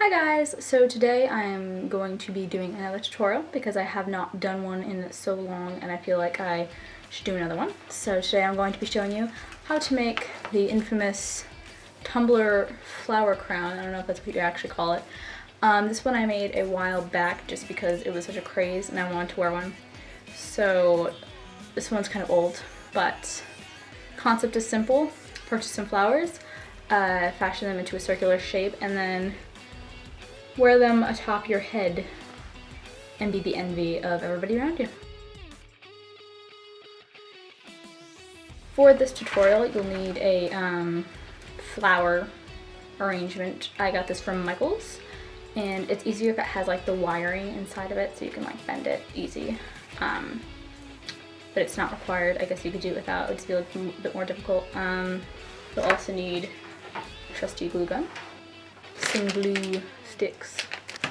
Hi guys! So today I am going to be doing another tutorial because I have not done one in so long and I feel like I should do another one. So today I'm going to be showing you how to make the infamous tumbler flower crown. I don't know if that's what you actually call it. This one I made a while back just because it was such a craze and I wanted to wear one. So this one's kind of old, but concept is simple. Purchase some flowers, fashion them into a circular shape, and then wear them atop your head and be the envy of everybody around you. For this tutorial, you'll need a flower arrangement. I got this from Michaels, and it's easier if it has like the wiring inside of it so you can like bend it easy. But it's not required. I guess you could do it without. It would just be like a bit more difficult. You'll also need a trusty glue gun, some glue sticks,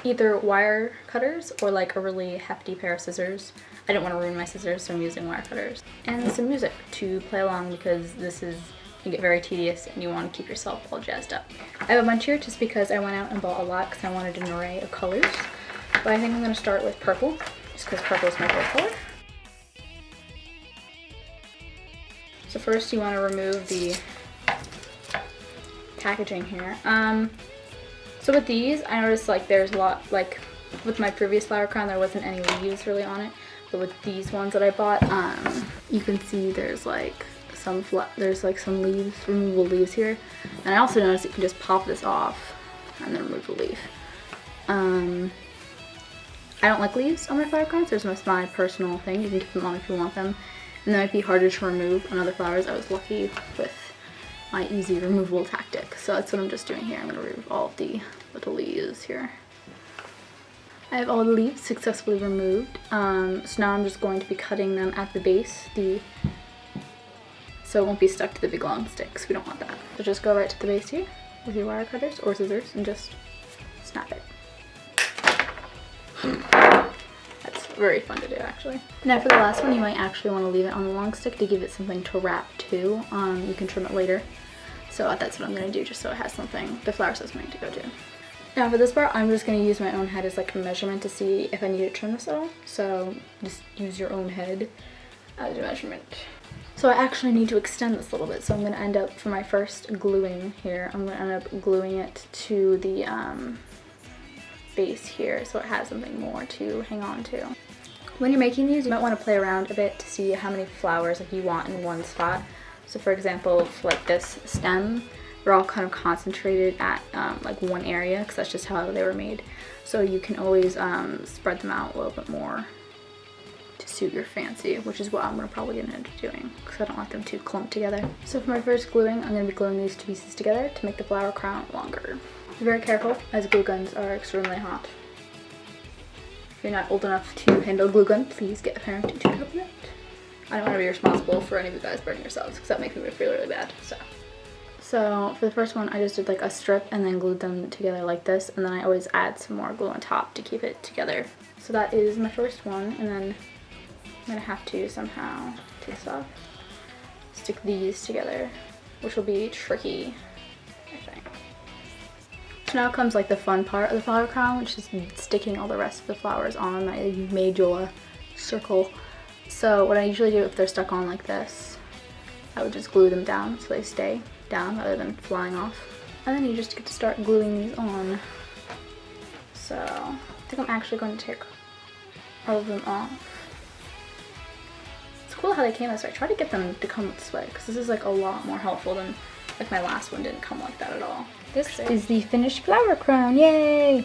either wire cutters or like a really hefty pair of scissors. I didn't want to ruin my scissors, so I'm using wire cutters. And some music to play along because this can get very tedious and you want to keep yourself all jazzed up. I have a bunch here just because I went out and bought a lot because I wanted an array of colors. But I think I'm going to start with purple just because purple is my favorite color. So first you want to remove the packaging here. So with these, I noticed like there's a lot, like with my previous flower crown there wasn't any leaves really on it, but with these ones that I bought, you can see there's like some leaves, removable leaves here. And I also noticed you can just pop this off and then remove the leaf. I don't like leaves on my flower crowns, so it's my personal thing. You can keep them on if you want them. And they might be harder to remove on other flowers. I was lucky with my easy removable tactic. So that's what I'm just doing here. I'm going to remove all of the little leaves here. I have all the leaves successfully removed. So now I'm just going to be cutting them at the base, so it won't be stuck to the big long sticks. We don't want that. So just go right to the base here with your wire cutters or scissors and just snap it. That's very fun to do actually. Now for the last one, you might actually want to leave it on the long stick to give it something to wrap to. You can trim it later. So that's what I'm going to do just so it has something, the flower has something to go to. Now for this part, I'm just going to use my own head as like a measurement to see if I need to trim this at all. So just use your own head as your measurement. So I actually need to extend this a little bit. So I'm going to end up, for my first gluing here, I'm going to end up gluing it to the base here so it has something more to hang on to. When you're making these, you might want to play around a bit to see how many flowers you want in one spot. So for example, for like this stem, they're all kind of concentrated at like one area because that's just how they were made. So you can always spread them out a little bit more to suit your fancy, which is what I'm going to probably end up doing because I don't like them too clumped together. So for my first gluing, I'm going to be gluing these two pieces together to make the flower crown longer. Be very careful as glue guns are extremely hot. If you're not old enough to handle a glue gun, please get a parent to help with it. I don't want to be responsible for any of you guys burning yourselves because that makes me feel really bad. So for the first one, I just did like a strip and then glued them together like this, and then I always add some more glue on top to keep it together. So that is my first one, and then I'm gonna have to somehow take this off, stick these together, which will be tricky, I think. So now comes like the fun part of the flower crown, which is sticking all the rest of the flowers on that you made your circle. So what I usually do if they're stuck on like this, I would just glue them down so they stay down rather than flying off. And then you just get to start gluing these on. So I think I'm actually going to take all of them off. It's cool how they came this way. I try to get them to come this way because this is like a lot more helpful than like my last one didn't come like that at all. This is the finished flower crown, yay!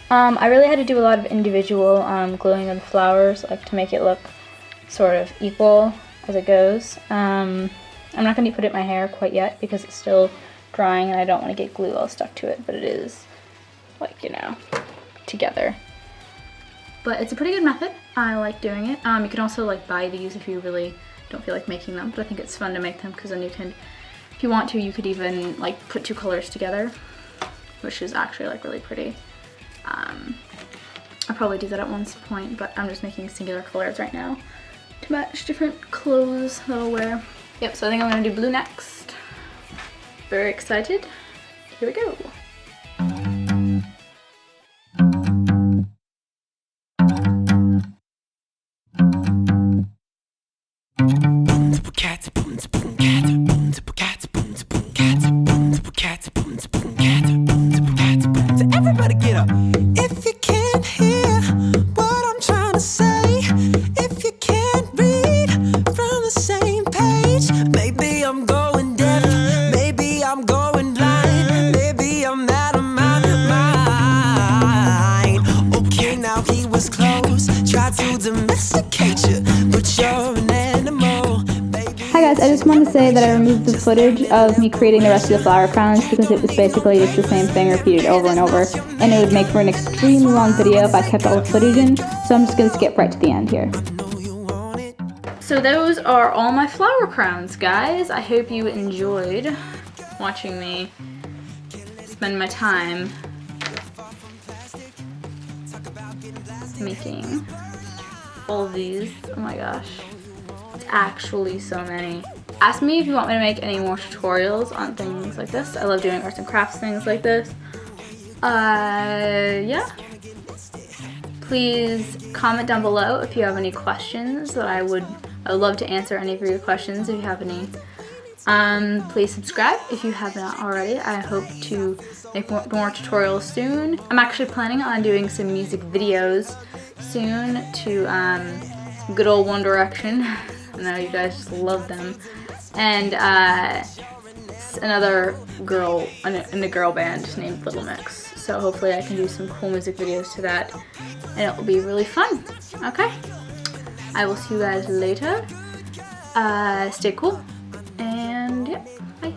I really had to do a lot of individual gluing of the flowers, like to make it look sort of equal as it goes. I'm not going to put it in my hair quite yet because it's still drying and I don't want to get glue all stuck to it, but it is like, you know, together. But it's a pretty good method. I like doing it. You can also like buy these if you really don't feel like making them, but I think it's fun to make them because then you can, if you want to, you could even like put two colors together, which is actually like really pretty. I'll probably do that at one point, but I'm just making singular colors right now to match different clothes that I'll wear. Yep, so I think I'm gonna do blue next. Very excited. Here we go. want to say that I removed the footage of me creating the rest of the flower crowns because it was basically just the same thing repeated over and over, and it would make for an extremely long video if I kept all the footage in, so I'm just going to skip right to the end here. So those are all my flower crowns, guys. I hope you enjoyed watching me spend my time making all of these. Oh my gosh, it's actually so many. Ask me if you want me to make any more tutorials on things like this. I love doing arts and crafts things like this. Yeah. Please comment down below if you have any questions that I would love to answer any of your questions if you have any. Please subscribe if you have not already. I hope to make more tutorials soon. I'm actually planning on doing some music videos soon to good old One Direction. I know you guys just love them. And another girl in a girl band named Little Mix. So hopefully I can do some cool music videos to that, and it will be really fun. Okay, I will see you guys later. Stay cool, and yeah, bye.